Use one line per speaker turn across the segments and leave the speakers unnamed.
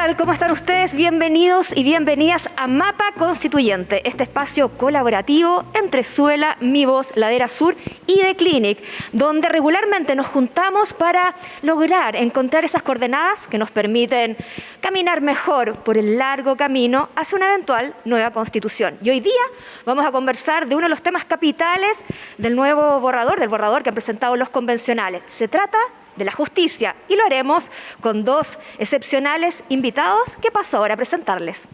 tal? ¿Cómo están ustedes? Bienvenidos y bienvenidas a Mapa Constituyente, este espacio colaborativo entre Suela, Mi Voz, Ladera Sur y The Clinic, donde regularmente nos juntamos para lograr encontrar esas coordenadas que nos permiten caminar mejor por el largo camino hacia una eventual nueva Constitución. Y hoy día vamos a conversar de uno de los temas capitales del nuevo borrador, del borrador que han presentado los convencionales. Se trata de la justicia y lo haremos con dos excepcionales invitados que paso ahora a presentarles.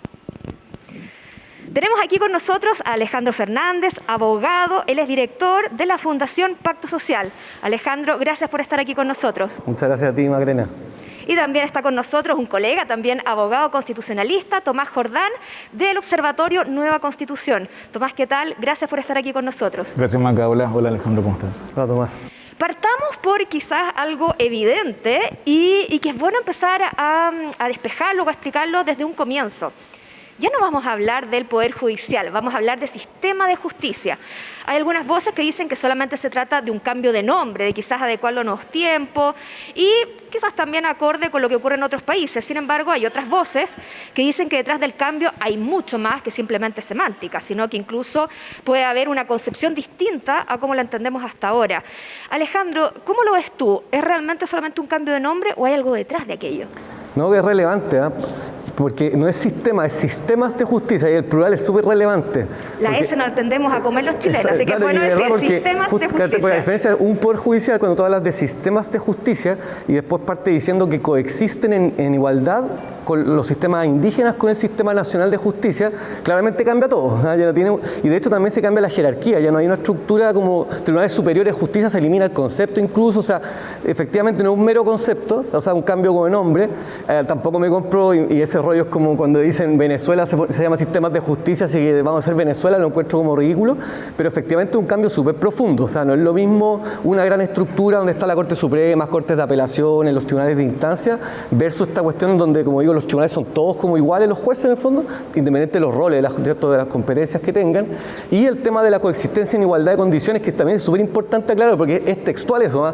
Tenemos aquí con nosotros a Alejandro Fernández, abogado. Él es director de la Fundación Pacto Social. Alejandro, gracias por estar aquí con nosotros.
Muchas gracias a ti, Macarena.
Y también está con nosotros un colega, también abogado constitucionalista, Tomás Jordán, del Observatorio Nueva Constitución. Tomás, ¿qué tal? Gracias por estar aquí con nosotros.
Gracias, Maca. Hola, Alejandro, ¿cómo estás?
Hola, Tomás.
Partamos por quizás algo evidente y que es bueno empezar a despejarlo o a explicarlo desde un comienzo. Ya no vamos a hablar del Poder Judicial, vamos a hablar del sistema de justicia. Hay algunas voces que dicen que solamente se trata de un cambio de nombre, de quizás adecuarlo a nuevos tiempos y quizás también acorde con lo que ocurre en otros países. Sin embargo, hay otras voces que dicen que detrás del cambio hay mucho más que simplemente semántica, sino que incluso puede haber una concepción distinta a cómo la entendemos hasta ahora. Alejandro, ¿cómo lo ves tú? ¿Es realmente solamente un cambio de nombre o hay algo detrás de aquello?
No, que es relevante, ¿eh? Porque no es sistema, es sistemas de justicia y el plural es súper relevante.
La S no entendemos a comer los chilenos, así que
claro,
es bueno decir sistemas de justicia.
Porque la diferencia es un poder judicial cuando tú hablas de sistemas de justicia y después parte diciendo que coexisten en igualdad con los sistemas indígenas con el sistema nacional de justicia, claramente cambia todo, ¿no? Ya no tiene, y de hecho también se cambia la jerarquía, ya no hay una estructura como tribunales superiores de justicia, se elimina el concepto incluso, o sea, efectivamente no es un mero concepto, o sea, un cambio como de nombre, tampoco me compro, y ese rollo es como cuando dicen Venezuela se llama sistemas de justicia, así que vamos a hacer Venezuela, lo encuentro como ridículo, pero efectivamente es un cambio súper profundo, o sea, no es lo mismo una gran estructura donde está la Corte Suprema, cortes de apelaciones, los tribunales de instancia, versus esta cuestión donde, como digo, los tribunales son todos como iguales, los jueces en el fondo, independientemente de los roles, de las competencias que tengan, y el tema de la coexistencia en igualdad de condiciones, que también es súper importante aclarar, porque es textual eso, ¿eh?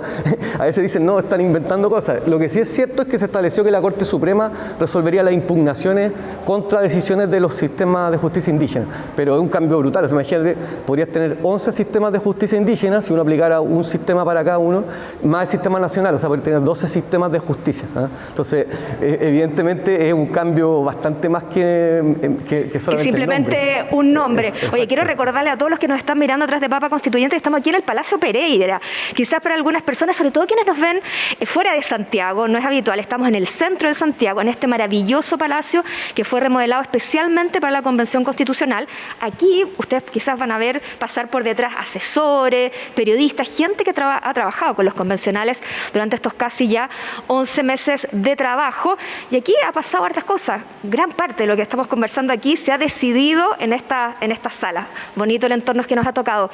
A veces dicen, no, están inventando cosas. Lo que sí es cierto es que se estableció que la Corte Suprema resolvería las impugnaciones contra decisiones de los sistemas de justicia indígena, pero es un cambio brutal. O sea, imagínate, podrías tener 11 sistemas de justicia indígena si uno aplicara un sistema para cada uno, más el sistema nacional, o sea, podría tener 12 sistemas de justicia, ¿eh? Entonces, evidentemente es un cambio bastante más que solamente
que simplemente un nombre. Oye, quiero recordarle a todos los que nos están mirando atrás de Mapa Constituyente que estamos aquí en el Palacio Pereira. Quizás para algunas personas, sobre todo quienes nos ven fuera de Santiago, no es habitual. Estamos en el centro de Santiago, en este maravilloso palacio que fue remodelado especialmente para la Convención Constitucional. Aquí ustedes quizás van a ver pasar por detrás asesores, periodistas, gente que ha trabajado con los convencionales durante estos casi ya 11 meses de trabajo. Y aquí ha pasado hartas cosas. Gran parte de lo que estamos conversando aquí se ha decidido en esta sala. Bonito el entorno que nos ha tocado.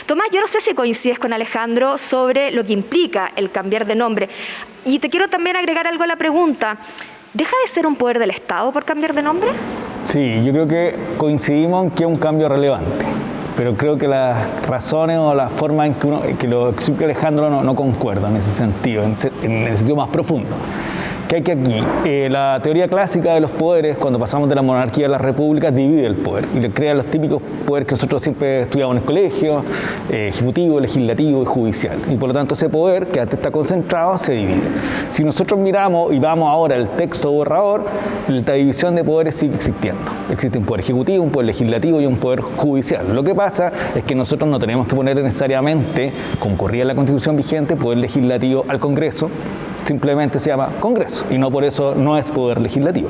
Tomás, yo no sé si coincides con Alejandro sobre lo que implica el cambiar de nombre. Y te quiero también agregar algo a la pregunta. ¿Deja de ser un poder del Estado por cambiar de nombre?
Sí, yo creo que coincidimos en que es un cambio relevante, pero creo que las razones o la forma en que lo explica Alejandro no concuerdan en ese sentido, en el sentido más profundo. Que aquí, la teoría clásica de los poderes, cuando pasamos de la monarquía a la república, divide el poder y le crea los típicos poderes que nosotros siempre estudiamos en el colegio, ejecutivo, legislativo y judicial. Y por lo tanto ese poder, que antes está concentrado, se divide. Si nosotros miramos y vamos ahora al texto borrador, la división de poderes sigue existiendo. Existe un poder ejecutivo, un poder legislativo y un poder judicial. Lo que pasa es que nosotros no tenemos que poner necesariamente, como ocurría en la Constitución vigente, poder legislativo al Congreso. Simplemente se llama Congreso y no por eso no es poder legislativo.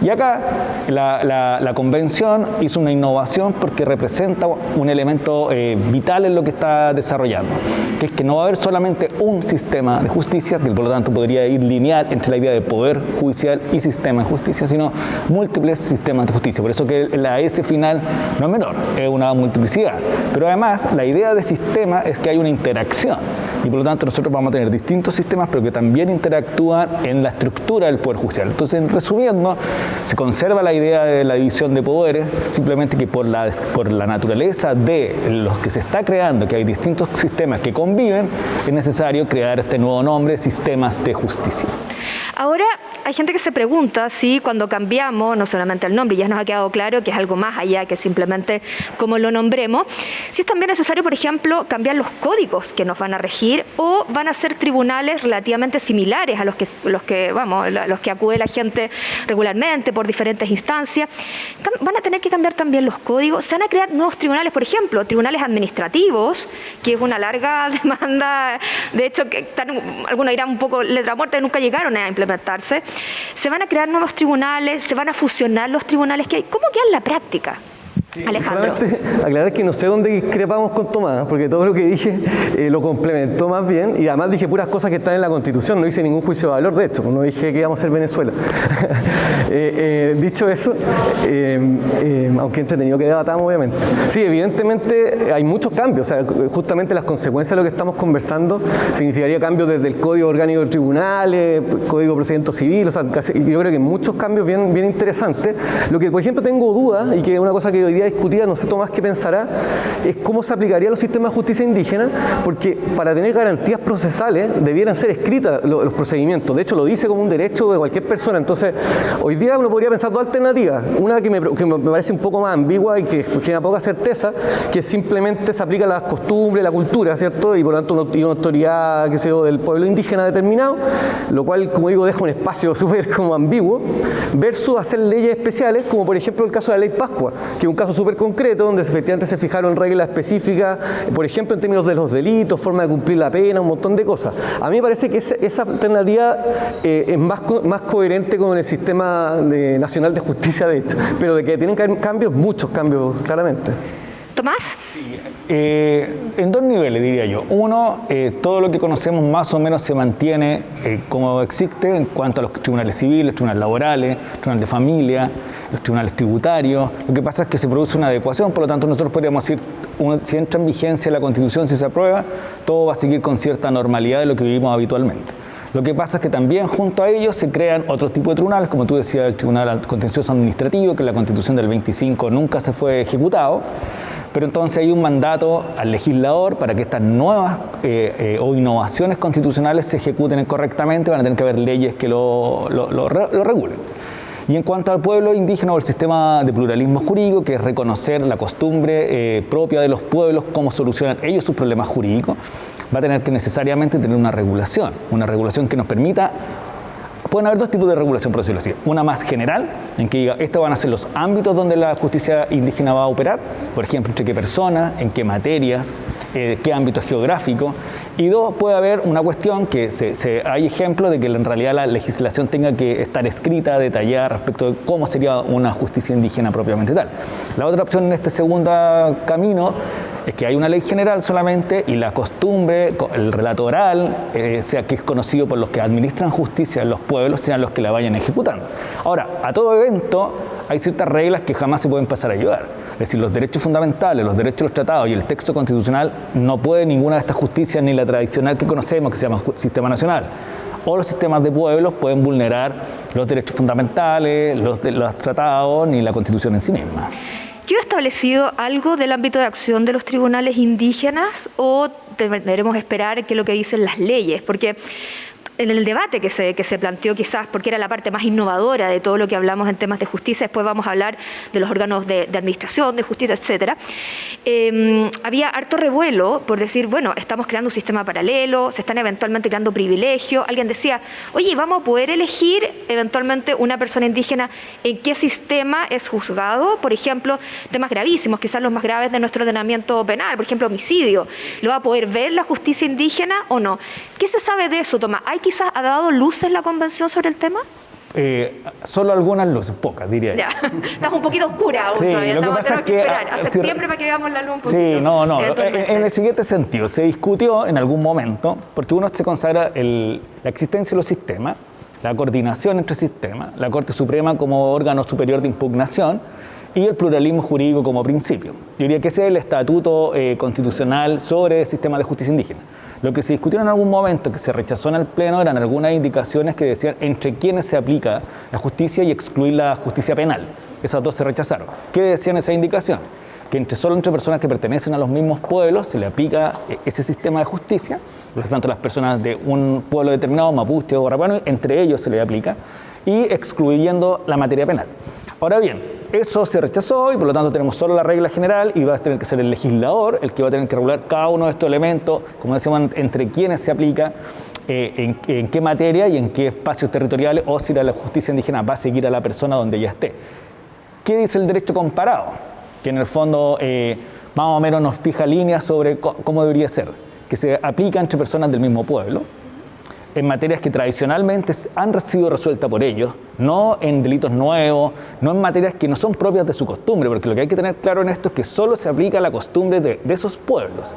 Y acá la Convención hizo una innovación porque representa un elemento vital en lo que está desarrollando, que es que no va a haber solamente un sistema de justicia, que por lo tanto podría ir lineal entre la idea de poder judicial y sistema de justicia, sino múltiples sistemas de justicia. Por eso que la S final no es menor, es una multiplicidad. Pero además la idea de sistema es que hay una interacción y por lo tanto nosotros vamos a tener distintos sistemas, pero que también interactúan en la estructura del Poder Judicial. Entonces, resumiendo, se conserva la idea de la división de poderes, simplemente que por la naturaleza de los que se está creando, que hay distintos sistemas que conviven, es necesario crear este nuevo nombre, sistemas de justicia.
Ahora, hay gente que se pregunta si cuando cambiamos, no solamente el nombre, ya nos ha quedado claro que es algo más allá que simplemente como lo nombremos, si es también necesario, por ejemplo, cambiar los códigos que nos van a regir o van a ser tribunales relativamente similares a los que acude la gente regularmente por diferentes instancias. Van a tener que cambiar también los códigos. Se van a crear nuevos tribunales, por ejemplo, tribunales administrativos, que es una larga demanda, de hecho, que algunos dirán un poco letra muerta, que nunca llegaron a implementarse. Se van a crear nuevos tribunales, se van a fusionar los tribunales que hay. ¿Cómo queda en la práctica? Sí, Alejandro.
Solamente aclarar que no sé dónde discrepamos con Tomás, porque todo lo que dije lo complementó más bien, y además dije puras cosas que están en la Constitución, no hice ningún juicio de valor, de hecho, no dije que íbamos a ser Venezuela. Dicho eso, aunque entretenido que debatamos, obviamente. Sí, evidentemente hay muchos cambios, o sea, justamente las consecuencias de lo que estamos conversando significaría cambios desde el Código Orgánico de Tribunales, Código de Procedimiento Civil, o sea, yo creo que muchos cambios bien interesantes. Lo que, por ejemplo, tengo dudas, y que es una cosa que hoy día discutida, no sé Tomás qué pensará, es cómo se aplicaría a los sistemas de justicia indígena, porque para tener garantías procesales debieran ser escritas los procedimientos. De hecho, lo dice como un derecho de cualquier persona. Entonces, hoy día uno podría pensar dos alternativas. Una que me parece un poco más ambigua y que genera poca certeza, que simplemente se aplica a las costumbres, la cultura, ¿cierto? Y por lo tanto una autoridad, qué sé yo, del pueblo indígena determinado, lo cual, como digo, deja un espacio súper como ambiguo, versus hacer leyes especiales, como por ejemplo el caso de la Ley Pascua, que es un caso súper concreto, donde efectivamente se fijaron reglas específicas, por ejemplo, en términos de los delitos, forma de cumplir la pena, un montón de cosas. A mí me parece que esa alternativa es más coherente con el sistema nacional de justicia, de hecho, pero de que tienen que haber cambios, muchos cambios, claramente.
¿Tomás?
En dos niveles, diría yo. Uno, todo lo que conocemos más o menos se mantiene como existe en cuanto a los tribunales civiles, tribunales laborales, tribunales de familia, los tribunales tributarios. Lo que pasa es que se produce una adecuación, por lo tanto nosotros podríamos decir, si entra en vigencia la Constitución, si se aprueba, todo va a seguir con cierta normalidad de lo que vivimos habitualmente. Lo que pasa es que también junto a ellos se crean otros tipos de tribunales, como tú decías, el Tribunal Contencioso Administrativo, que en la Constitución del 25 nunca se fue ejecutado, pero entonces hay un mandato al legislador para que estas nuevas o innovaciones constitucionales se ejecuten correctamente. Van a tener que haber leyes que lo regulen. Y en cuanto al pueblo indígena o el sistema de pluralismo jurídico, que es reconocer la costumbre propia de los pueblos, cómo solucionan ellos sus problemas jurídicos, va a tener que necesariamente tener una regulación que nos permita. Pueden haber dos tipos de regulación, por decirlo así. Una más general, en que diga, estos van a ser los ámbitos donde la justicia indígena va a operar, por ejemplo, entre qué personas, en qué materias, qué ámbito geográfico. Y dos, puede haber una cuestión que hay ejemplos de que en realidad la legislación tenga que estar escrita, detallada respecto de cómo sería una justicia indígena propiamente tal. La otra opción en este segundo camino es que hay una ley general solamente y la costumbre, el relato oral, sea que es conocido por los que administran justicia en los pueblos, sean los que la vayan ejecutando. Ahora, a todo evento hay ciertas reglas que jamás se pueden pasar a llevar. Es decir, los derechos fundamentales, los derechos de los tratados y el texto constitucional no puede ninguna de estas justicias, ni la tradicional que conocemos, que se llama sistema nacional, o los sistemas de pueblos pueden vulnerar los derechos fundamentales, los tratados, ni la Constitución en sí misma.
¿Quedó establecido algo del ámbito de acción de los tribunales indígenas o deberemos esperar qué es lo que dicen las leyes? Porque en el debate que se planteó quizás, porque era la parte más innovadora de todo lo que hablamos en temas de justicia, después vamos a hablar de los órganos de administración, de justicia, etcétera, había harto revuelo por decir, bueno, estamos creando un sistema paralelo, se están eventualmente creando privilegios. Alguien decía, oye, ¿vamos a poder elegir eventualmente una persona indígena en qué sistema es juzgado? Por ejemplo, temas gravísimos, quizás los más graves de nuestro ordenamiento penal, por ejemplo, homicidio. ¿Lo va a poder ver la justicia indígena o no? ¿Qué se sabe de eso, Tomás? ¿Hay quizás ha dado luces la convención sobre el tema?
Solo algunas luces, pocas, diría yo.
Ya, estás un poquito oscura aún todavía.
Lo que pasa es que
esperar a septiembre para que veamos la luz un poquito.
Sí, no. En el siguiente sentido, se discutió en algún momento, porque uno se consagra la existencia de los sistemas, la coordinación entre sistemas, la Corte Suprema como órgano superior de impugnación y el pluralismo jurídico como principio. Yo diría que ese es el estatuto constitucional sobre el sistema de justicia indígena. Lo que se discutió en algún momento, que se rechazó en el Pleno, eran algunas indicaciones que decían entre quiénes se aplica la justicia y excluir la justicia penal. Esas dos se rechazaron. ¿Qué decían esas indicaciones? que solo entre personas que pertenecen a los mismos pueblos se le aplica ese sistema de justicia. Por lo tanto, las personas de un pueblo determinado, mapuche o rapanui, entre ellos se le aplica, y excluyendo la materia penal. Ahora bien, eso se rechazó y por lo tanto tenemos solo la regla general y va a tener que ser el legislador el que va a tener que regular cada uno de estos elementos, como decíamos, entre quiénes se aplica, en qué materia y en qué espacios territoriales, o si la justicia indígena va a seguir a la persona donde ella esté. ¿Qué dice el derecho comparado? Que en el fondo más o menos nos fija líneas sobre cómo debería ser, que se aplica entre personas del mismo pueblo, en materias que tradicionalmente han sido resueltas por ellos, no en delitos nuevos, no en materias que no son propias de su costumbre, porque lo que hay que tener claro en esto es que solo se aplica la costumbre de esos pueblos.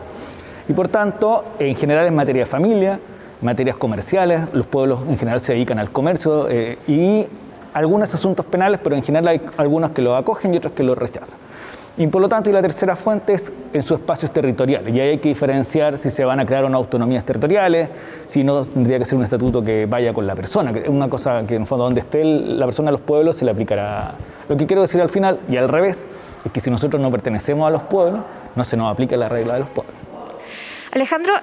Y por tanto, en general en materia de familia, materias comerciales, los pueblos en general se dedican al comercio y algunos asuntos penales, pero en general hay algunos que lo acogen y otros que lo rechazan. Y por lo tanto, y la tercera fuente es en sus espacios territoriales. Y ahí hay que diferenciar si se van a crear unas autonomías territoriales, si no tendría que ser un estatuto que vaya con la persona, que es una cosa que en el fondo donde esté la persona de los pueblos se le aplicará. Lo que quiero decir al final, y al revés, es que si nosotros no pertenecemos a los pueblos, no se nos aplica la regla de los pueblos.
Alejandro,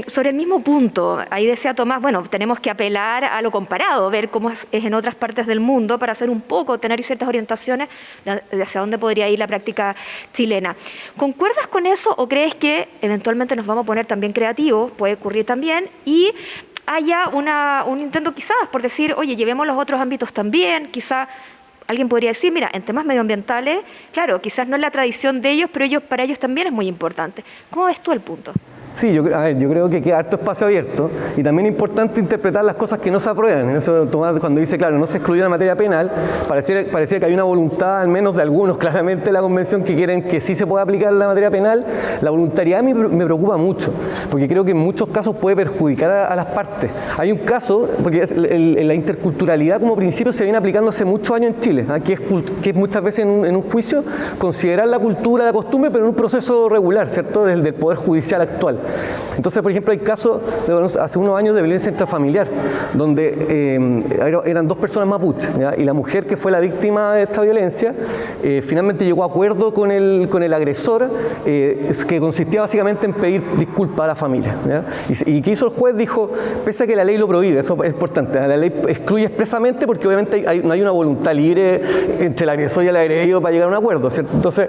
sobre el mismo punto, ahí decía Tomás, bueno, tenemos que apelar a lo comparado, ver cómo es en otras partes del mundo para hacer un poco, tener ciertas orientaciones de hacia dónde podría ir la práctica chilena. ¿Concuerdas con eso o crees que eventualmente nos vamos a poner también creativos, puede ocurrir también, y haya un intento quizás por decir, oye, llevemos los otros ámbitos también, quizás alguien podría decir, mira, en temas medioambientales, claro, quizás no es la tradición de ellos, pero para ellos también es muy importante. ¿Cómo ves tú el punto?
Sí, yo creo que queda harto espacio abierto y también es importante interpretar las cosas que no se aprueban. Eso Tomás, cuando dice, claro, no se excluyó la materia penal, parecía que hay una voluntad, al menos de algunos, claramente de la Convención, que quieren que sí se pueda aplicar la materia penal. La voluntariedad me preocupa mucho, porque creo que en muchos casos puede perjudicar a las partes. Hay un caso, porque la interculturalidad como principio se viene aplicando hace muchos años en Chile, ¿eh? que es muchas veces en un juicio considerar la cultura, la costumbre, pero en un proceso regular, ¿cierto?, del Poder Judicial actual. Entonces, por ejemplo, hay casos hace unos años de violencia intrafamiliar, donde eran dos personas mapuches, ¿ya? Y la mujer que fue la víctima de esta violencia finalmente llegó a acuerdo con el agresor, que consistía básicamente en pedir disculpas a la familia, ¿ya? Y ¿qué hizo el juez? Dijo, pese a que la ley lo prohíbe, eso es importante, la ley excluye expresamente porque obviamente no hay una voluntad libre entre el agresor y el agredido para llegar a un acuerdo, ¿cierto? Entonces,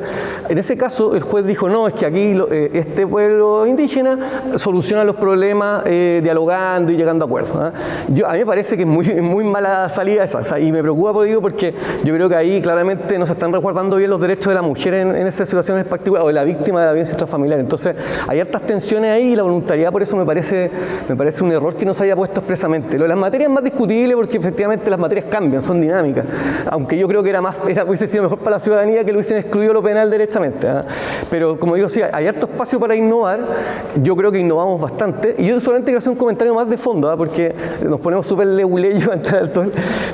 en ese caso, el juez dijo, no, es que aquí este pueblo indígena soluciona los problemas dialogando y llegando a acuerdos, ¿eh? A mí me parece que es muy mala salida esa, o sea, y me preocupa porque yo creo que ahí claramente no se están resguardando bien los derechos de la mujer en esas situaciones particulares, o de la víctima de la violencia intrafamiliar. Entonces hay hartas tensiones ahí y la voluntariedad por eso me parece un error que no se haya puesto expresamente. Lo de las materias es más discutible porque efectivamente las materias cambian, son dinámicas, aunque yo creo que hubiese sido mejor para la ciudadanía que lo hubiesen excluido lo penal derechamente, ¿eh? Pero como digo, sí, hay harto espacio para innovar. Yo creo que innovamos bastante y yo solamente quiero hacer un comentario más de fondo, ¿eh? Porque nos ponemos súper leguleyos a entrar al todo,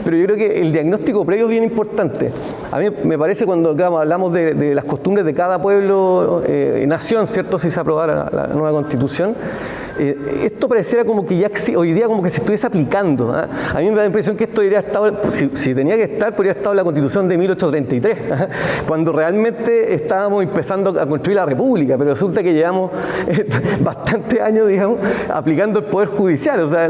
pero yo creo que el diagnóstico previo es bien importante. A mí me parece cuando hablamos de las costumbres de cada pueblo, nación, ¿cierto?, si se aprobara la nueva Constitución, esto pareciera como que ya hoy día como que se estuviese aplicando, ¿eh? A mí me da la impresión que esto debería estar, si tenía que estar, podría haber estado en la Constitución de 1833, ¿eh? Cuando realmente estábamos empezando a construir la República, pero resulta que llevamos bastantes años, digamos, aplicando el Poder Judicial, o sea,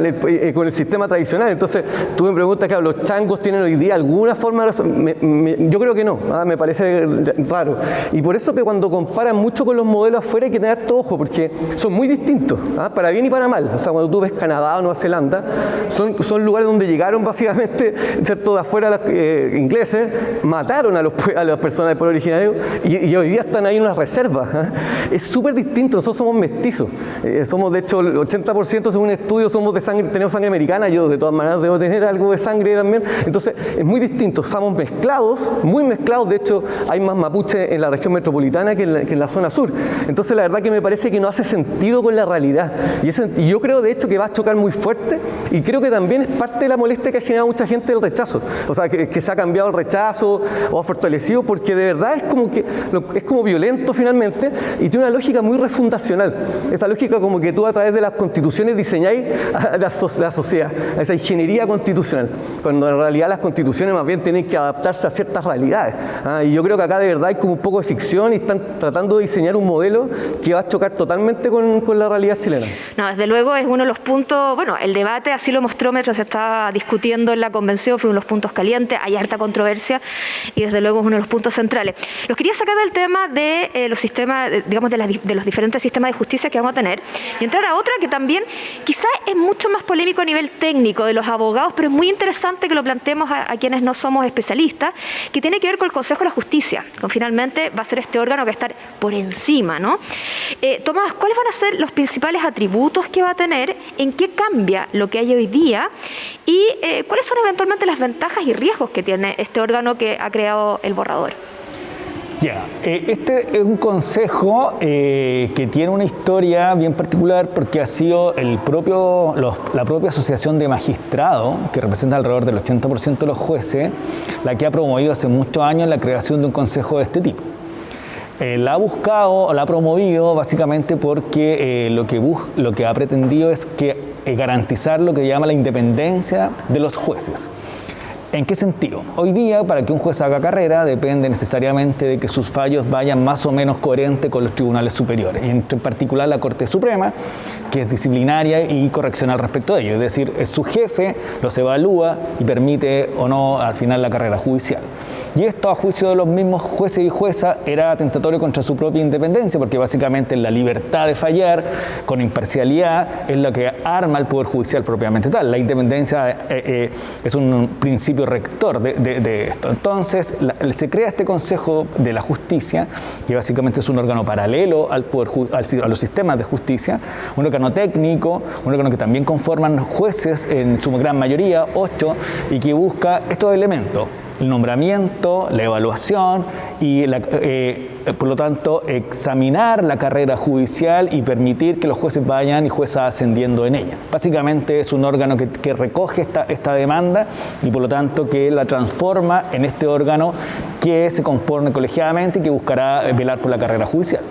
con el sistema tradicional. Entonces, tú me preguntas, claro, ¿los changos tienen hoy día alguna forma de yo creo que no, ¿eh? Me parece raro. Y por eso que cuando comparan mucho con los modelos afuera hay que tener todo ojo, porque son muy distintos, ¿eh? Para bien y para mal. O sea, cuando tú ves Canadá o Nueva Zelanda, son lugares donde llegaron básicamente, ¿cierto?, de afuera los ingleses, mataron a las personas del pueblo originario y hoy día están ahí en unas reservas, ¿eh? Es súper distinto. Nosotros somos mestizos. Somos, de hecho, el 80% según un estudio somos de sangre, tenemos sangre americana. Yo, de todas maneras, debo tener algo de sangre también. Entonces, es muy distinto. Estamos mezclados, muy mezclados. De hecho, hay más mapuche en la región metropolitana que en la zona sur. Entonces, la verdad que me parece que no hace sentido con la realidad. Y yo creo, de hecho, que va a chocar muy fuerte, y creo que también es parte de la molestia que ha generado mucha gente el rechazo. O sea, que se ha cambiado el rechazo o ha fortalecido, porque de verdad es como violento finalmente, y tiene una lógica muy refundacional. Esa lógica como que tú a través de las constituciones diseñáis a la sociedad, a esa ingeniería constitucional, cuando en realidad las constituciones más bien tienen que adaptarse a ciertas realidades. Y yo creo que acá de verdad hay como un poco de ficción, y están tratando de diseñar un modelo que va a chocar totalmente con la realidad chilena.
No, desde luego es uno de los puntos, bueno, el debate así lo mostró mientras se estaba discutiendo en la convención, fue uno de los puntos calientes, hay harta controversia y desde luego es uno de los puntos centrales. Los quería sacar del tema de los sistemas, digamos, de los diferentes sistemas de justicia que vamos a tener y entrar a otra que también quizás es mucho más polémico a nivel técnico de los abogados, pero es muy interesante que lo planteemos a quienes no somos especialistas, que tiene que ver con el Consejo de la Justicia, que finalmente va a ser este órgano que va a estar por encima, ¿no? Tomás, ¿cuáles van a ser los principales atributos que va a tener? ¿En qué cambia lo que hay hoy día? ¿Y cuáles son eventualmente las ventajas y riesgos que tiene este órgano que ha creado el borrador?
Este es un consejo que tiene una historia bien particular porque ha sido la propia asociación de magistrados, que representa alrededor del 80% de los jueces, la que ha promovido hace muchos años la creación de un consejo de este tipo. La ha buscado o la ha promovido básicamente porque lo que ha pretendido es garantizar lo que llama la independencia de los jueces. ¿En qué sentido? Hoy día, para que un juez haga carrera, depende necesariamente de que sus fallos vayan más o menos coherentes con los tribunales superiores, y en particular la Corte Suprema, que es disciplinaria y correccional respecto de ello. Es decir, es su jefe, los evalúa y permite o no al final la carrera judicial. Y esto, a juicio de los mismos jueces y juezas, era atentatorio contra su propia independencia, porque básicamente la libertad de fallar con imparcialidad es lo que arma el Poder Judicial propiamente tal. La independencia es un principio rector de esto. Entonces, se crea este Consejo de la Justicia, que básicamente es un órgano paralelo al a los sistemas de justicia, un órgano técnico, un órgano que también conforman jueces en su gran mayoría, 8, y que busca estos elementos: el nombramiento, la evaluación y, por lo tanto, examinar la carrera judicial y permitir que los jueces vayan y juezas ascendiendo en ella. Básicamente es un órgano que recoge esta demanda y, por lo tanto, que la transforma en este órgano que se compone colegiadamente y que buscará velar por la carrera judicial.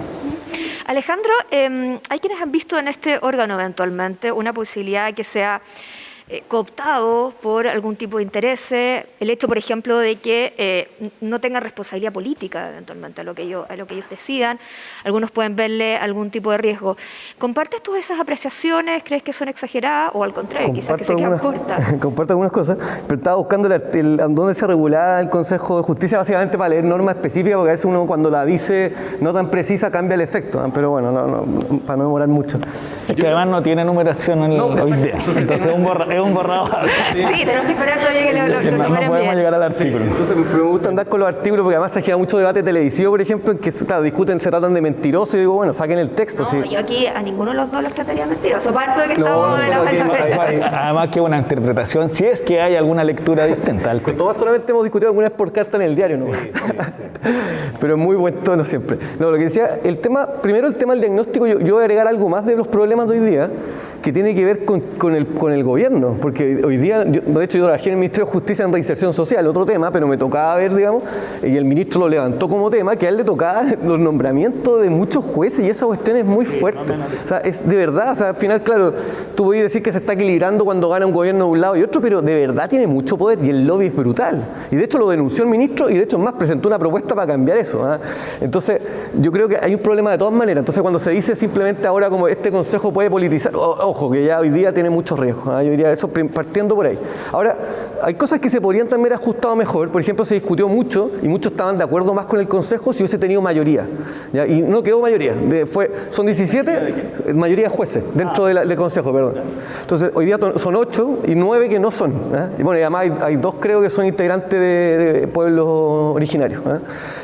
Alejandro, hay quienes han visto en este órgano eventualmente una posibilidad de que sea cooptado por algún tipo de interés, el hecho, por ejemplo, de que no tengan responsabilidad política eventualmente a lo que ellos decidan. Algunos pueden verle algún tipo de riesgo. ¿Compartes tú esas apreciaciones? ¿Crees que son exageradas o al contrario, quizás que se quedan cortas?
Comparto algunas cosas, pero estaba buscando dónde se regulaba el Consejo de Justicia, básicamente para leer normas específicas, porque a veces uno cuando la dice no tan precisa cambia el efecto, pero bueno, para no demorar mucho.
Es que además no tiene numeración hoy día, entonces es un borrador.
Sí, tenemos que esperar todavía que lo
no podemos llegar al artículo.
Sí, entonces me gusta andar con los artículos porque además se genera mucho debate televisivo, por ejemplo, en que se tratan de mentirosos, y digo, bueno, saquen el texto.
No,
sí.
Yo aquí a ninguno de los dos los trataría de mentirosos, parto de que estamos en la
Además que una interpretación, si es que hay alguna lectura distinta.
Todos solamente hemos discutido algunas por carta en el diario, ¿no? Sí. Pero es muy buen tono siempre. No, lo que decía, primero el tema del diagnóstico, yo voy a agregar algo más de los problemas de hoy día, que tiene que ver con el gobierno, porque hoy día, de hecho yo trabajé en el Ministerio de Justicia en Reinserción Social, otro tema, pero me tocaba ver, digamos, y el ministro lo levantó como tema, que a él le tocaba los nombramientos de muchos jueces, y esa cuestión es muy fuerte. O sea, es de verdad, o sea, al final, claro, tú podés decir que se está equilibrando cuando gana un gobierno de un lado y otro, pero de verdad tiene mucho poder, y el lobby es brutal. Y de hecho lo denunció el ministro, y de hecho más presentó una propuesta para cambiar eso. Entonces, yo creo que hay un problema de todas maneras. Entonces, cuando se dice simplemente ahora como este consejo puede politizar, ojo, que ya hoy día tiene muchos riesgos. Yo diría eso partiendo por ahí. Ahora, hay cosas que se podrían también haber ajustado mejor. Por ejemplo, se discutió mucho y muchos estaban de acuerdo más con el consejo si hubiese tenido mayoría. ¿Ya? Y no quedó mayoría. Son 17 mayoría de jueces dentro del consejo, perdón. Entonces, hoy día son 8 y 9 que no son. Y bueno, y además hay 2 creo que son integrantes de pueblos originarios.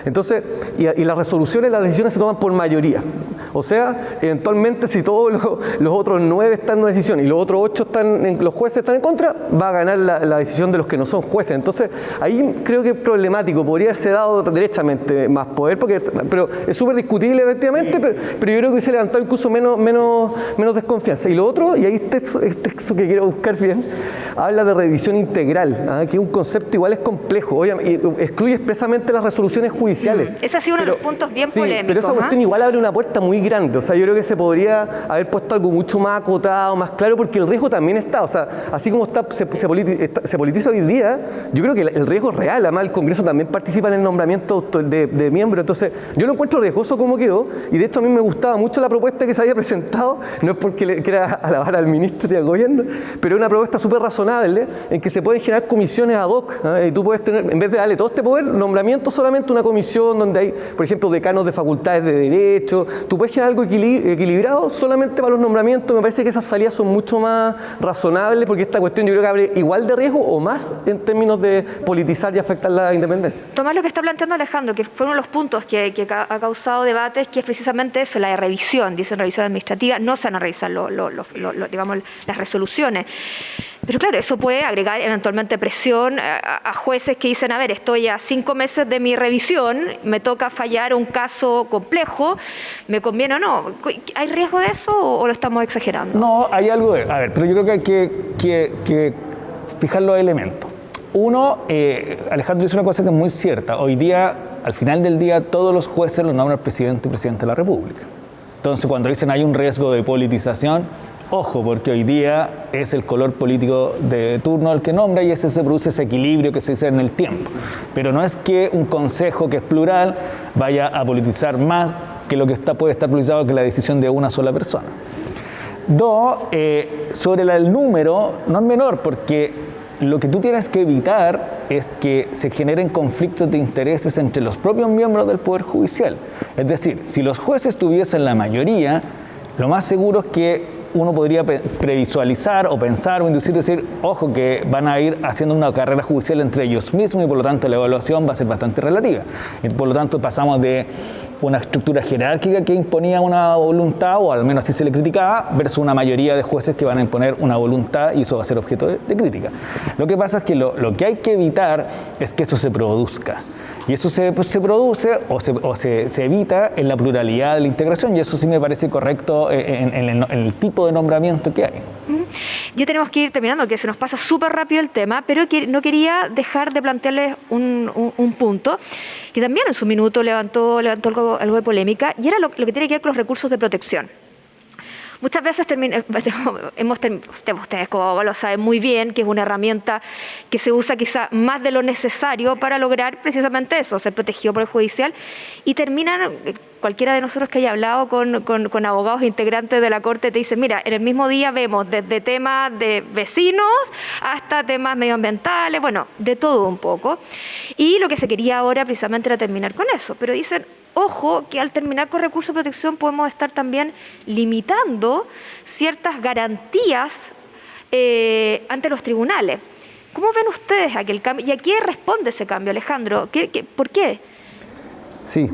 Entonces, y las resoluciones, las decisiones se toman por mayoría. O sea, eventualmente si todos los otros 9 está en una decisión y los otros 8 los jueces están en contra, va a ganar la decisión de los que no son jueces. Entonces, ahí creo que es problemático, podría haberse dado derechamente más poder, pero es súper discutible efectivamente, pero yo creo que se levantó incluso menos desconfianza. Y lo otro, y ahí este texto que quiero buscar bien, habla de revisión integral, que es un concepto igual es complejo, y excluye expresamente las resoluciones judiciales.
Ese ha sido uno de los puntos bien polémicos.
Pero esa cuestión igual abre una puerta muy grande, o sea, yo creo que se podría haber puesto algo mucho más acotado, más claro, porque el riesgo también está, o sea, así como se politiza hoy día, yo creo que el riesgo es real, además el Congreso también participa en el nombramiento de miembros, entonces yo lo encuentro riesgoso como quedó, y de hecho a mí me gustaba mucho la propuesta que se había presentado, no es porque le quiera alabar al ministro y al gobierno, pero es una propuesta súper razonable en que se pueden generar comisiones ad hoc, y tú puedes tener, en vez de darle todo este poder, nombramiento solamente una comisión donde hay, por ejemplo, decanos de facultades de derecho, tú puedes generar algo equilibrado solamente para los nombramientos. Me parece que esas salidas son mucho más razonables, porque esta cuestión yo creo que abre igual de riesgo o más en términos de politizar y afectar la independencia.
Tomás, lo que está planteando Alejandro, que fue uno de los puntos que ha causado debates, que es precisamente eso, la de revisión, dicen revisión administrativa, no se van a revisar digamos, las resoluciones. Pero claro, eso puede agregar eventualmente presión a jueces que dicen, a ver, estoy a 5 meses de mi revisión, me toca fallar un caso complejo, ¿me conviene o no? ¿Hay riesgo de eso o lo estamos exagerando?
No, hay algo de... A ver, pero yo creo que hay que fijar los elementos. Uno, Alejandro dice una cosa que es muy cierta. Hoy día, al final del día, todos los jueces los nombra el presidente y presidente de la República. Entonces, cuando dicen hay un riesgo de politización, ojo, porque hoy día es el color político de turno el que nombra y se produce ese equilibrio que se dice en el tiempo. Pero no es que un consejo que es plural vaya a politizar más que lo que puede estar politizado que la decisión de una sola persona. Dos, sobre el número, no es menor, porque lo que tú tienes que evitar es que se generen conflictos de intereses entre los propios miembros del Poder Judicial. Es decir, si los jueces tuviesen la mayoría, lo más seguro es que uno podría previsualizar o pensar o inducir, decir, ojo, que van a ir haciendo una carrera judicial entre ellos mismos y por lo tanto la evaluación va a ser bastante relativa. Y por lo tanto pasamos de una estructura jerárquica que imponía una voluntad, o al menos así se le criticaba, versus una mayoría de jueces que van a imponer una voluntad y eso va a ser objeto de crítica. Lo que pasa es que lo que hay que evitar es que eso se produzca. Y eso se produce o se evita en la pluralidad de la integración, y eso sí me parece correcto en el tipo de nombramiento que hay.
Ya tenemos que ir terminando, que se nos pasa súper rápido el tema, pero no quería dejar de plantearles un punto que también en su minuto levantó algo de polémica, y era lo que tiene que ver con los recursos de protección. Muchas veces ustedes como lo saben muy bien, que es una herramienta que se usa quizá más de lo necesario para lograr precisamente eso, ser protegido por el judicial, y terminan, cualquiera de nosotros que haya hablado con abogados integrantes de la Corte te dice, mira, en el mismo día vemos desde temas de vecinos hasta temas medioambientales, bueno, de todo un poco. Y lo que se quería ahora precisamente era terminar con eso, pero dicen, ojo, que al terminar con recursos de protección podemos estar también limitando ciertas garantías ante los tribunales. ¿Cómo ven ustedes aquel cambio? ¿Y a qué responde ese cambio, Alejandro? ¿Por qué?
Sí,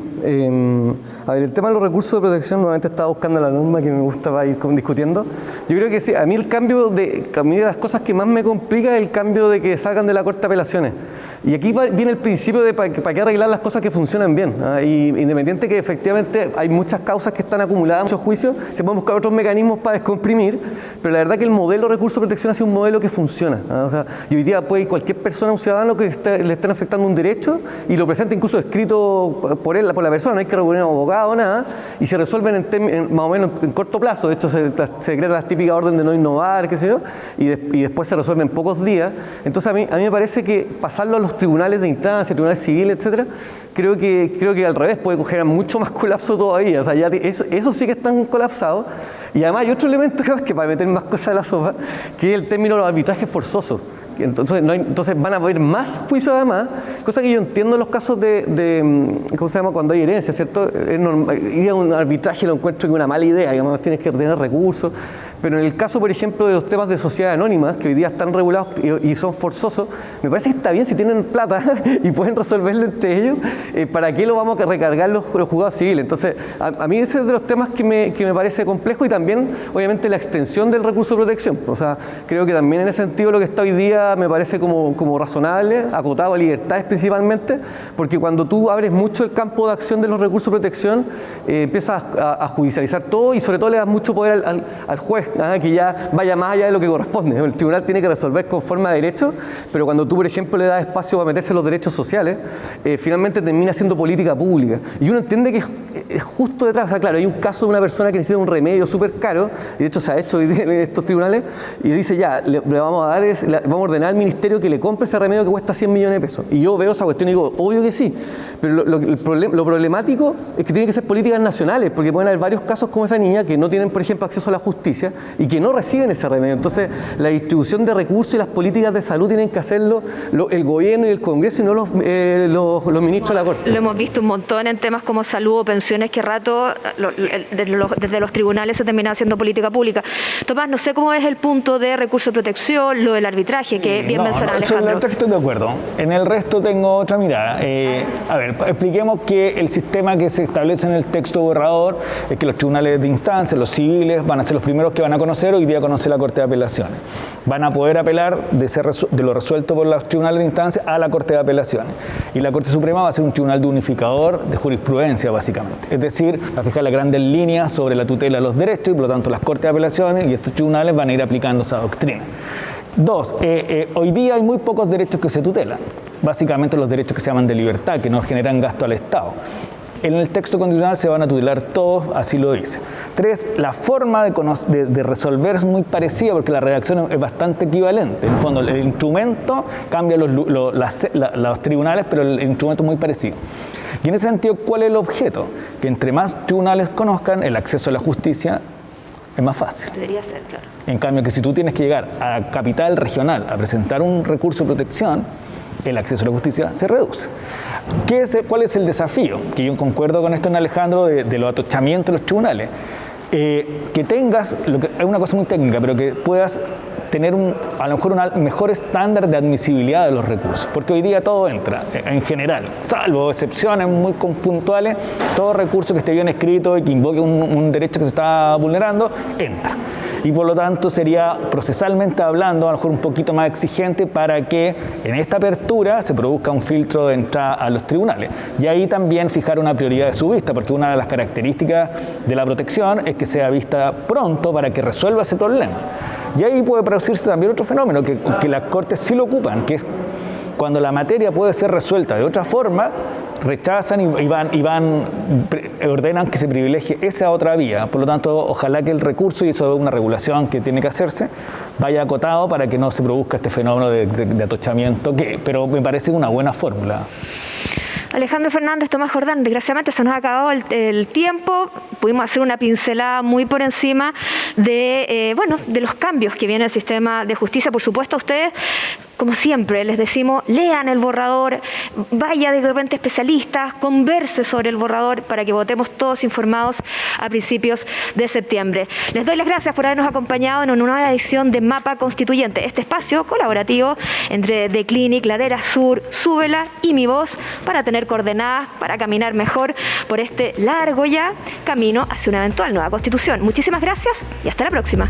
a ver, el tema de los recursos de protección, nuevamente estaba buscando la norma que me gusta para ir discutiendo. Yo creo que sí, a mí a mí de las cosas que más me complica es el cambio de que salgan de la Corte de Apelaciones. Y aquí viene el principio de para qué arreglar las cosas que funcionan bien. Y independiente que efectivamente hay muchas causas que están acumuladas, muchos juicios, se pueden buscar otros mecanismos para descomprimir, pero la verdad que el modelo de recursos de protección ha sido un modelo que funciona. O sea, y hoy día puede ir cualquier persona, un ciudadano que le estén afectando un derecho y lo presenta incluso escrito por la persona, no hay que reunir a un abogado, nada, y se resuelven más o menos en corto plazo. De hecho, se decreta la típica orden de no innovar, qué sé yo, y después se resuelve en pocos días. Entonces a mí me parece que pasarlo a los tribunales de instancia, tribunales civiles, etcétera, creo que al revés puede generar mucho más colapso todavía. O sea, ya eso sí que están colapsados. Y además hay otro elemento que para meter más cosas a la sopa, que es el término de los arbitrajes forzosos. Entonces van a haber más juicios además, cosa que yo entiendo en los casos de ¿cómo se llama? Cuando hay herencia, ¿cierto? Es normal, ir a un arbitraje lo encuentro que es una mala idea, digamos, tienes que tener recursos, pero en el caso, por ejemplo, de los temas de sociedades anónimas, que hoy día están regulados y son forzosos, me parece que está bien si tienen plata y pueden resolverlo entre ellos, ¿para qué lo vamos a recargar los juzgados civiles? Entonces, a mí ese es de los temas que me parece complejo, y también, obviamente, la extensión del recurso de protección. O sea, creo que también en ese sentido lo que está hoy día me parece como razonable, acotado a libertades principalmente, porque cuando tú abres mucho el campo de acción de los recursos de protección, empiezas a judicializar todo, y sobre todo le das mucho poder al juez, que ya vaya más allá de lo que corresponde. El tribunal tiene que resolver conforme a derecho, pero cuando tú, por ejemplo, le das espacio para meterse en los derechos sociales, finalmente termina siendo política pública. Y uno entiende que es justo detrás. O sea, claro, hay un caso de una persona que necesita un remedio súper caro, y de hecho se ha hecho en estos tribunales, y dice ya, le vamos a ordenar al ministerio que le compre ese remedio que cuesta 100 millones de pesos. Y yo veo esa cuestión y digo, obvio que sí, pero lo problemático es que tienen que ser políticas nacionales, porque pueden haber varios casos como esa niña que no tienen, por ejemplo, acceso a la justicia y que no reciben ese remedio. Entonces, la distribución de recursos y las políticas de salud tienen que hacerlo el gobierno y el Congreso, y no los ministros de la Corte.
Lo hemos visto un montón en temas como salud o pensiones, que rato desde los tribunales se termina haciendo política pública. Tomás, no sé cómo es el punto de recurso de protección, lo del arbitraje, que bien mencionaba Alejandro.
En el arbitraje estoy de acuerdo. En el resto tengo otra mirada. A ver, expliquemos que el sistema que se establece en el texto borrador es que los tribunales de instancia, los civiles, van a ser los primeros que van a conocer. Hoy día conoce la Corte de Apelaciones. Van a poder apelar de lo resuelto por los tribunales de instancia a la Corte de Apelaciones. Y la Corte Suprema va a ser un tribunal de unificador de jurisprudencia, básicamente. Es decir, va a fijar las grandes líneas sobre la tutela de los derechos, y por lo tanto las Cortes de Apelaciones y estos tribunales van a ir aplicando esa doctrina. Dos, hoy día hay muy pocos derechos que se tutelan. Básicamente los derechos que se llaman de libertad, que no generan gasto al Estado. En el texto constitucional se van a tutelar todos, así lo dice. Tres, la forma de resolver es muy parecida, porque la redacción es bastante equivalente. En el fondo, el instrumento cambia los tribunales, pero el instrumento es muy parecido. Y en ese sentido, ¿cuál es el objeto? Que entre más tribunales conozcan, el acceso a la justicia es más fácil.
Debería ser, claro.
En cambio, que si tú tienes que llegar a la capital regional a presentar un recurso de protección, el acceso a la justicia se reduce. ¿Cuál es el desafío? Que yo concuerdo con esto en Alejandro de los atochamientos de los tribunales. Que tengas, es una cosa muy técnica, pero que puedas tener a lo mejor un mejor estándar de admisibilidad de los recursos, porque hoy día todo entra, en general, salvo excepciones muy puntuales, todo recurso que esté bien escrito y que invoque un derecho que se está vulnerando, entra. Y por lo tanto sería procesalmente hablando a lo mejor un poquito más exigente para que en esta apertura se produzca un filtro de entrada a los tribunales. Y ahí también fijar una prioridad de su vista, porque una de las características de la protección es que sea vista pronto para que resuelva ese problema. Y ahí puede producirse también otro fenómeno que las Cortes sí lo ocupan, que es cuando la materia puede ser resuelta de otra forma, rechazan y ordenan que se privilegie esa otra vía. Por lo tanto, ojalá que el recurso, y eso es una regulación que tiene que hacerse, vaya acotado para que no se produzca este fenómeno de atochamiento, pero me parece una buena fórmula.
Alejandro Fernández, Tomás Jordán, desgraciadamente se nos ha acabado el tiempo. Pudimos hacer una pincelada muy por encima de los cambios que viene el sistema de justicia. Por supuesto, a ustedes, como siempre, les decimos, lean el borrador, vaya de repente especialistas, converse sobre el borrador para que votemos todos informados a principios de septiembre. Les doy las gracias por habernos acompañado en una nueva edición de Mapa Constituyente, este espacio colaborativo entre The Clinic, Ladera Sur, Súbela y Mi Voz, para tener coordenadas, para caminar mejor por este largo ya camino hacia una eventual nueva Constitución. Muchísimas gracias y hasta la próxima.